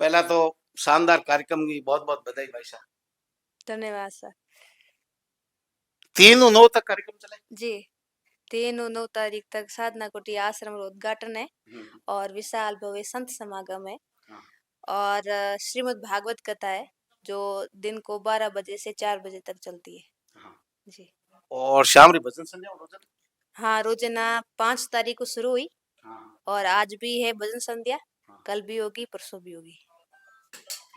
पहला तो शानदार कार्यक्रम की बहुत बहुत बधाई भाई साहब। धन्यवाद सर। 3 और 9 तक कार्यक्रम चले। जी, 3 और 9 तारीख तक साधना कुटी आश्रम रो उद्घाटन है और विशाल भव्य संत समागम है हाँ। और श्रीमद् भागवत कथा है जो दिन को 12 बजे से 4 बजे तक चलती है। हाँ। जी। और शाम री भजन संध्या और रोजाना। हाँ, रोजाना 5 तारीख को शुरू हुई हाँ। और आज भी है भजन संध्या। हाँ। कल भी होगी, परसों भी होगी।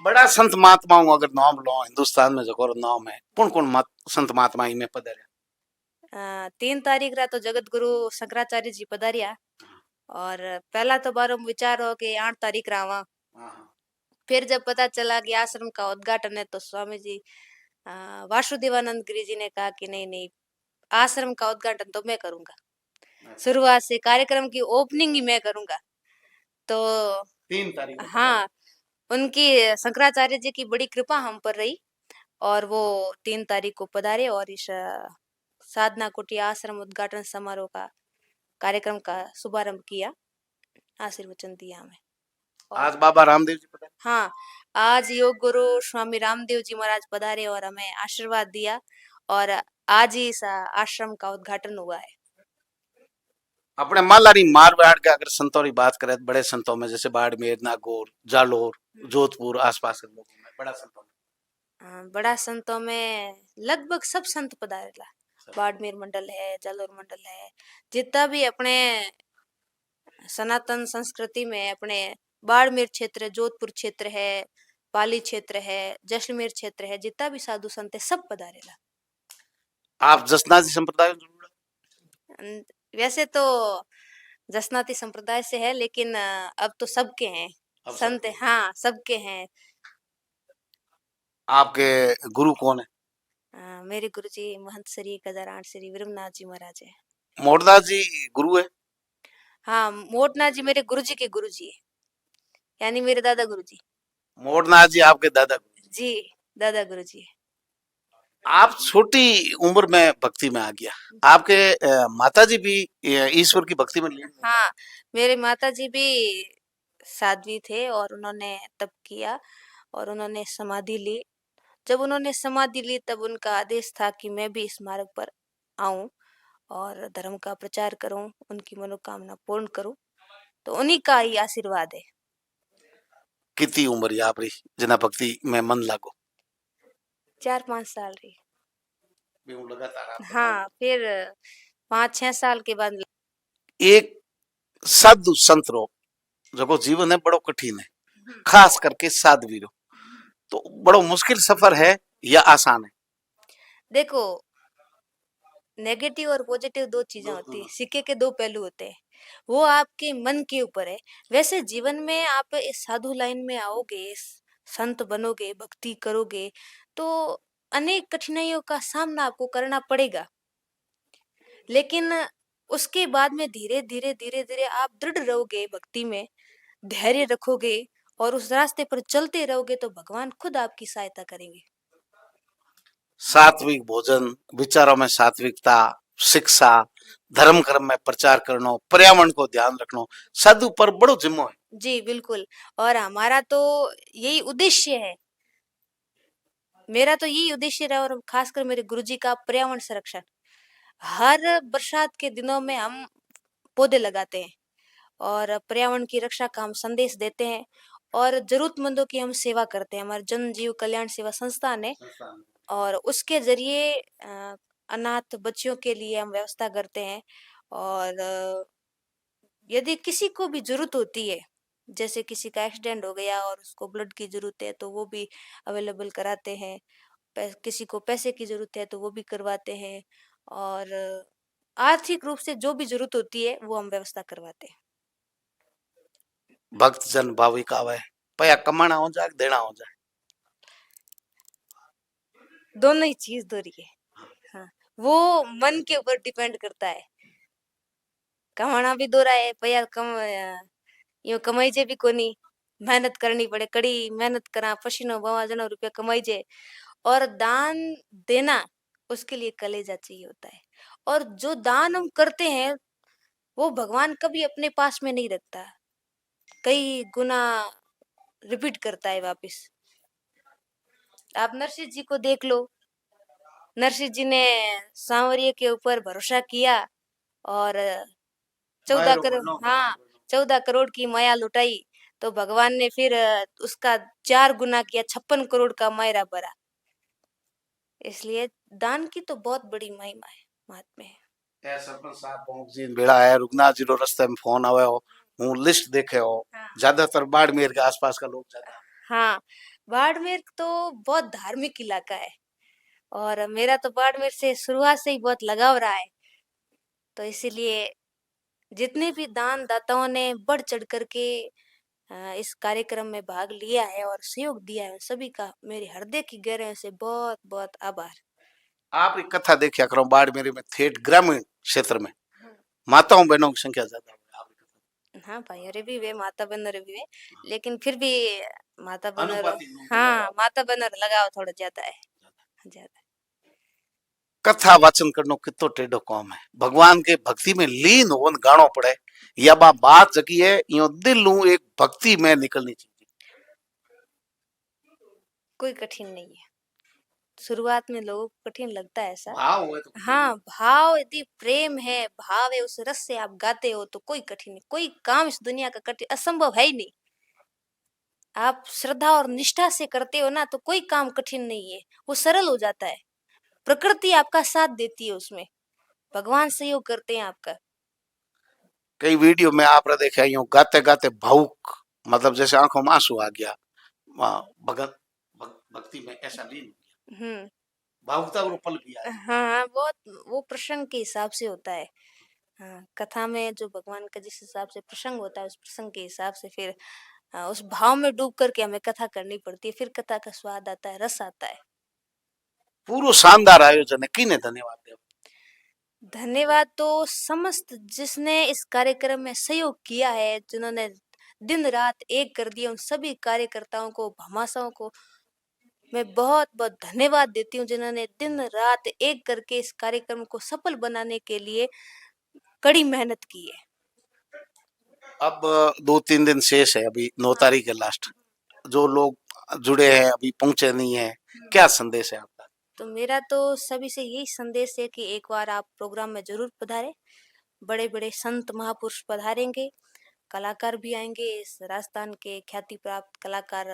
बड़ा संत महात्माओं अगर नाम लो हिंदुस्तान में जगह नाम है कौन कौन संत महात्मा में पधारे। 3 तारीख रा तो जगत गुरु शंकराचार्य जी पधारिया और पहला तो बारो विचार हो कि 8 तारीख रावा। फिर जब पता चला कि आश्रम का उद्घाटन है तो स्वामी जी वासुदेवानंद गिरी जी ने कहा कि नहीं नहीं, आश्रम का उद्घाटन तो मैं करूंगा। शुरुआत से कार्यक्रम की ओपनिंग ही मैं करूंगा। तो 3 तारीख हाँ, उनकी शंकराचार्य जी की बड़ी कृपा हम पर रही और वो 3 तारीख को पधारे और इस साधना कुटी आश्रम उद्घाटन समारोह का कार्यक्रम का शुभारंभ किया, आशीर्वचन दिया हमें। आज बाबा रामदेव जी पधारे। हाँ, आज योग गुरु स्वामी रामदेव जी महाराज पधारे और हमें आशीर्वाद दिया और आज ही इस आश्रम का उद्घाटन हुआ है। अपने मालारी मारवाड़ के अगर संतों की बात करें बड़े संतों में जैसे बाड़मेर, नागौर, जालोर, जोधपुर आसपास के लोगों में बड़ा संतों में बड़ा संतों में लगभग सब संत पधारेला। बाड़मेर मंडल है, जालोर मंडल है, जितना भी अपने सनातन संस्कृति में अपने बाड़मेर क्षेत्र, जोधपुर क्षेत्र है, पाली क्षेत्र है, जैसलमेर क्षेत्र है, जितना भी साधु संत है सब पधारेला। आप जसनाजी संप्रदाय से जुड़े? वैसे तो जसनाती संप्रदाय से है लेकिन अब तो सबके हैं संत। हाँ, सबके हैं। आपके गुरु कौन है? मेरे गुरुजी महंत श्री गजाराण श्री विरमनाथ जी महाराज है। मोटदास जी गुरु है? हाँ, मोटनाथ जी मेरे गुरुजी के गुरुजी है, यानी मेरे दादा गुरुजी। मोटनाथ जी आपके दादा गुरु जी, दादा गुरुजी है। आप छोटी उम्र में भक्ति में आ गया। आपके माता जी भी ईश्वर की भक्ति में लीन? हाँ, मेरे माता जी भी साध्वी थे और उन्होंने तप किया और उन्होंने समाधि ली। जब उन्होंने समाधि ली तब उनका आदेश था कि मैं भी इस मार्ग पर आऊं और धर्म का प्रचार करूं, उनकी मनोकामना पूर्ण करूं। तो उन्हीं का ही आशीर्वाद है। कितनी उम्र है आप जना भक्ति में मन लागो? 4-5 साल रही। लगातार हाँ, फिर 5-6 साल के बाद एक साधु संत रो जो जीवन है बड़ो कठिन है, खास करके साध्वी रो तो बड़ो मुश्किल सफर है या आसान है? देखो, नेगेटिव और पॉजिटिव दो चीजें होती है, सिक्के के दो पहलू होते हैं। वो आपके मन के ऊपर है। वैसे जीवन में आप इस साधु लाइन में आओगे, संत बनोगे, भक्ति करोगे तो अनेक कठिनाइयों का सामना आपको करना पड़ेगा। लेकिन उसके बाद में धीरे धीरे आप दृढ़ रहोगे भक्ति में, धैर्य रखोगे और उस रास्ते पर चलते रहोगे तो भगवान खुद आपकी सहायता करेंगे। सात्विक भोजन, विचारों में सात्विकता, शिक्षा, धर्म कर्म में प्रचार करनो, पर्यावरण को ध्यान रखनो, साधु पर बड़ो जिम्मो है। जी बिल्कुल, और हमारा तो यही उद्देश्य है। मेरा तो यही उद्देश्य रहा और खासकर मेरे गुरुजी का पर्यावरण संरक्षण। हर बरसात के दिनों में हम पौधे लगाते हैं और पर्यावरण की रक्षा का हम संदेश देते हैं और जरूरतमंदों की हम सेवा करते हैं। हमारे जन जीव कल्याण सेवा संस्थान है और उसके जरिए अनाथ बच्चियों के लिए हम व्यवस्था करते हैं और यदि किसी को भी जरूरत होती है, जैसे किसी का एक्सीडेंट हो गया और उसको ब्लड की जरूरत है तो वो भी अवेलेबल कराते हैं। किसी को पैसे की जरूरत है तो वो भी करवाते हैं और आर्थिक रूप से जो भी जरूरत होती है वो हम व्यवस्था करवाते हैं। भक्त जन भाविक आवे पया कमाना हो जाए देना हो जाए, दोनों ही चीज दो रही है। हाँ, वो मन के ऊपर डिपेंड करता है। कमाना भी दो रहा है पया यो कमाई जे भी कोनी, मेहनत करनी पड़े, कड़ी मेहनत करा, पसीनो बवा जनो रुपया कमाई जे। और दान देना उसके लिए कलेजा चाहिए होता है। और जो दान हम करते हैं वो भगवान कभी अपने पास में नहीं रखता, कई गुना रिपीट करता है वापस। आप नरसिंह जी को देख लो, नरसिंह जी ने सांवरिया के ऊपर भरोसा किया और 14 करोड़, हाँ, 14 करोड़ की माया लुटाई, तो भगवान ने फिर उसका 4 गुना किया, 56 करोड़ का मायरा भरा। इसलिए दान की तो बहुत बड़ी महिमा है, महात्म्य है। એ સરપંચ સાહેબ પહોંચ जी भेड़ा है रुगनाथ जी रो रस्ते में फोन आवे हो हूँ लिस्ट देखे हो हाँ। ज्यादातर बाड़मेर के आसपास का लोग ज्यादा हाँ, बाड़मेर तो बहुत धार्मिक इलाका है और मेरा तो बाड़मेर से शुरुआत से ही बहुत लगाव रहा है, तो इसीलिए जितने भी दान दाताओं ने बढ़ चढ़ करके इस कार्यक्रम में भाग लिया है और सहयोग दिया है, सभी का मेरे हृदय की गहराइयों से बहुत बहुत आभार। आप एक कथा देखा करो बाड़मेर में ठेठ ग्रामीण क्षेत्र में माताओं बहनों की संख्या ज्यादा है आप हाँ भाई, अरे भी वे माता बहनों रे भी वे, लेकिन फिर भी माता बहनों, अनुपाति लोग हाँ, माता बहनों लगाव थोड़ा ज्यादा है, ज्यादा। कथा वाचन करनो कितो टेढ़ो काम है भगवान के भक्ति में लीन होवन गाणो पड़े या बा बात जकी है यो दिल लू एक भक्ति में निकलनी चाहिए कोई कठिन नहीं है, शुरुआत में लोगों को कठिन लगता है ऐसा। भाव हुए तो हाँ, भाव यदि प्रेम है, भाव है, उस रस से आप गाते हो तो कोई कठिन नहीं, कोई काम इस दुनिया का कठिन असंभव है ही नहीं। आप श्रद्धा और निष्ठा से करते हो ना तो कोई काम कठिन नहीं है, वो सरल हो जाता है। प्रकृति आपका साथ देती है उसमें, भगवान सहयोग करते हैं आपका। कई वीडियो में आपने देखा यूं गाते गाते भावुक मतलब जैसे आंखों में आंसू आ गया भगत भक्ति में ऐसा लीन हम्म। भावुकता वो पल भी आया हाँ, बहुत वो प्रसंग के हिसाब से होता है। हाँ, कथा में जो भगवान का जिस हिसाब से प्रसंग होता है, उस प्रसंग के हिसाब से फिर उस भाव में डूब करके हमें कथा करनी पड़ती है, फिर कथा का स्वाद आता है, रस आता है। पूरा शानदार आयोजन है किने धन्यवाद देव धन्यवाद तो समस्त जिसने इस कार्यक्रम में सहयोग किया है, जिन्होंने दिन रात एक कर दिया, उन सभी कार्यकर्ताओं को, भामाशाहों को मैं बहुत बहुत धन्यवाद देती हूँ, जिन्होंने दिन रात एक करके इस कार्यक्रम को सफल बनाने के लिए कड़ी मेहनत की है। अब 2-3 दिन शेष है अभी 9 तारीख है लास्ट जो लोग जुड़े हैं अभी पहुंचे नहीं है क्या संदेश है आपका तो मेरा तो सभी से यही संदेश है कि एक बार आप प्रोग्राम में जरूर पधारें। बड़े बड़े संत महापुरुष पधारेंगे, कलाकार भी आएंगे, इस राजस्थान के ख्याति प्राप्त कलाकार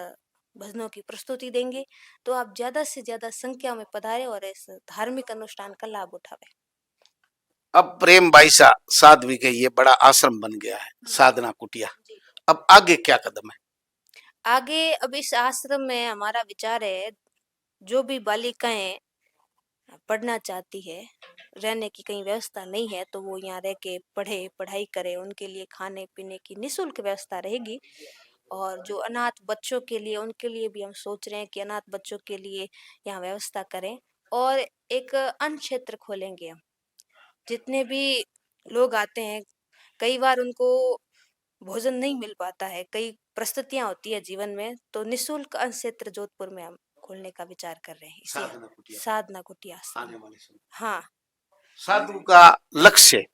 भजनों की प्रस्तुति देंगे, तो आप ज्यादा से ज्यादा संख्या में पधारें और इस धार्मिक अनुष्ठान का लाभ उठावें। अब प्रेम बाईसा साध्वी के ये बड़ा आश्रम बन गया है साधना कुटिया जी। अब आगे क्या कदम है आगे अब इस आश्रम में हमारा विचार है, जो भी बालिकाएं पढ़ना चाहती है, रहने की कहीं व्यवस्था नहीं है, तो वो यहाँ रह के पढ़े, पढ़ाई करे, उनके लिए खाने पीने की निःशुल्क व्यवस्था रहेगी। और जो अनाथ बच्चों के लिए, उनके लिए भी हम सोच रहे हैं कि अनाथ बच्चों के लिए यहाँ व्यवस्था करें और एक अन्न क्षेत्र खोलेंगे हम। जितने भी लोग आते हैं, कई बार उनको भोजन नहीं मिल पाता है, कई परिस्थितियां होती है जीवन में, तो निःशुल्क अन्न क्षेत्र जोधपुर में हम खोलने का विचार कर रहे हैं, इसे साधना कुटिया साधना कुटिया आश्रम। आने वाले समय हाँ। साधु का लक्ष्य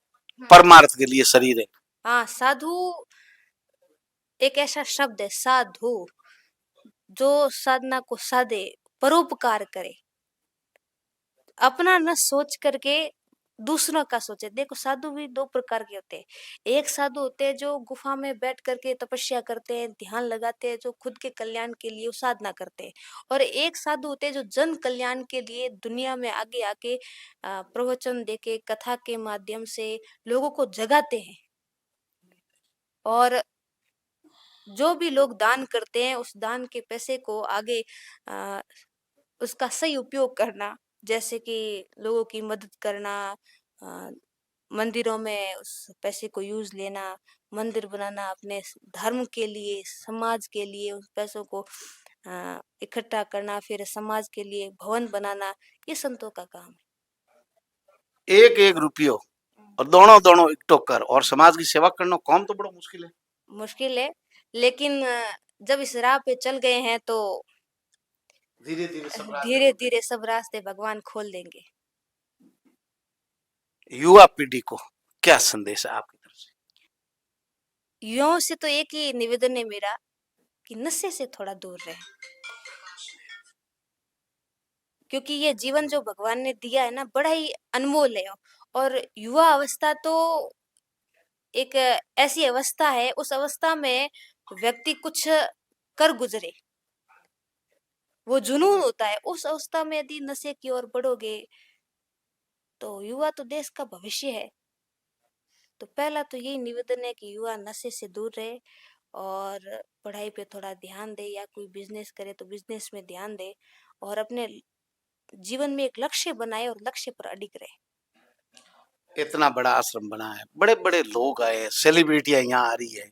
परमार्थ के लिए शरीर है हाँ, साधु एक ऐसा शब्द है, साधु, जो साधना को साधे, परोपकार करे, अपना न सोच करके दूसरों का सोचे। देखो, साधु भी दो प्रकार के होते हैं। एक साधु होते हैं जो गुफा में बैठ करके तपस्या करते हैं, ध्यान लगाते हैं, जो खुद के कल्याण के लिए साधना करते हैं। और एक साधु होते हैं जो जन कल्याण के लिए दुनिया में आगे आके प्रवचन देके, कथा के माध्यम से लोगों को जगाते हैं। और जो भी लोग दान करते हैं, उस दान के पैसे को आगे आ, उसका सही उपयोग करना, जैसे कि लोगों की मदद करना, आ, मंदिरों में उस पैसे को यूज लेना, मंदिर बनाना अपने धर्म के लिए, समाज के लिए उस पैसों को इकट्ठा करना, फिर समाज के लिए भवन बनाना, ये संतों का काम एक एक रुपयो है। और दोनों दोनों इकट्ठो कर और समाज की सेवा करना काम तो बड़ा मुश्किल है मुश्किल है, लेकिन जब इस राह पे चल गए हैं तो धीरे धीरे सब रास्ते धीरे खुलते धीरे सब रास्ते भगवान खोल देंगे। हैं। युवा पीढ़ी को क्या संदेश है आपकी तरफ से युवाओं से तो एक ही निवेदन है मेरा कि नशे से थोड़ा दूर रहें, क्योंकि ये जीवन जो भगवान ने दिया है ना बड़ा ही अनमोल है। और युवा अवस्था तो एक ऐसी अवस्था है, उस अवस्था में व्यक्ति कुछ कर गुजरे, वो जुनून होता है। उस अवस्था में यदि नशे की ओर बढ़ोगे तो युवा तो देश का भविष्य है। तो पहला तो यही निवेदन है कि युवा नशे से दूर रहे और पढ़ाई पे थोड़ा ध्यान दे, या कोई बिजनेस करे तो बिजनेस में ध्यान दे, और अपने जीवन में एक लक्ष्य बनाए और लक्ष्य पर अडिग रहे। इतना बड़ा आश्रम बना है, बड़े बड़े लोग आए, सेलिब्रिटियां यहाँ आ रही है,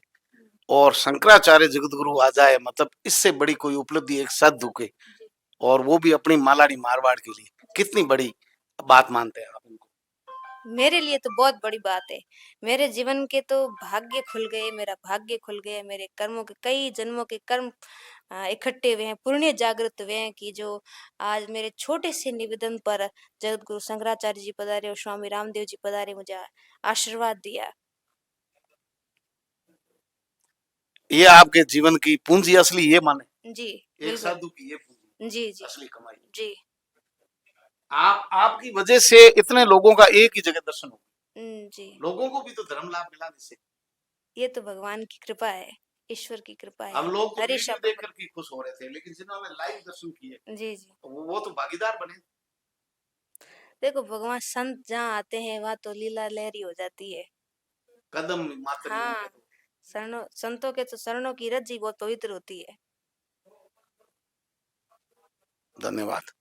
और शंकराचार्य जगत गुरु आ जाए, मतलब इससे बड़ी कोई उपलब्धि एक साधु के, और वो भी अपनी मालाड़ी मारवाड़ के लिए, कितनी बड़ी बात मानते हैं आप इनको? मेरे लिए तो बहुत बड़ी बात है। मेरे जीवन के तो भाग्य खुल गए, मेरा भाग्य खुल गया, मेरे कर्मों के कई जन्मों के कर्म इकट्ठे हुए हैं, पुण्य जागृत हुए हैं, कि जो आज मेरे छोटे से निवेदन पर जगत गुरु शंकराचार्य जी पधारे और स्वामी रामदेव जी पधारे, मुझे आशीर्वाद दिया। ये आपके जीवन की पूंजी असली ये माने, जी एक बिल्कुल। साधु की ये पूंजी, जी जी असली कमाई। जी। आपकी वजह से इतने लोगों का एक ही जगह दर्शन हो, जी। लोगों को भी तो धर्म लाभ मिला इससे। ये तो भगवान की कृपा है, ईश्वर की कृपा हम है। लोग तो हरीशा वीडियो देख करके खुश हो रहे थे, लेकिन जिन्होंने लाइव दर्शन किए जी जी। वो तो भागीदार बने। देखो भगवान संत जहाँ आते हैं वहां तो लीला लहरी हो जाती है। कदम मात्र नहीं हाँ, उनके तो। शरणों संतों के तो शरणों की रज्जी बहुत पवित्र होती है। धन्यवाद।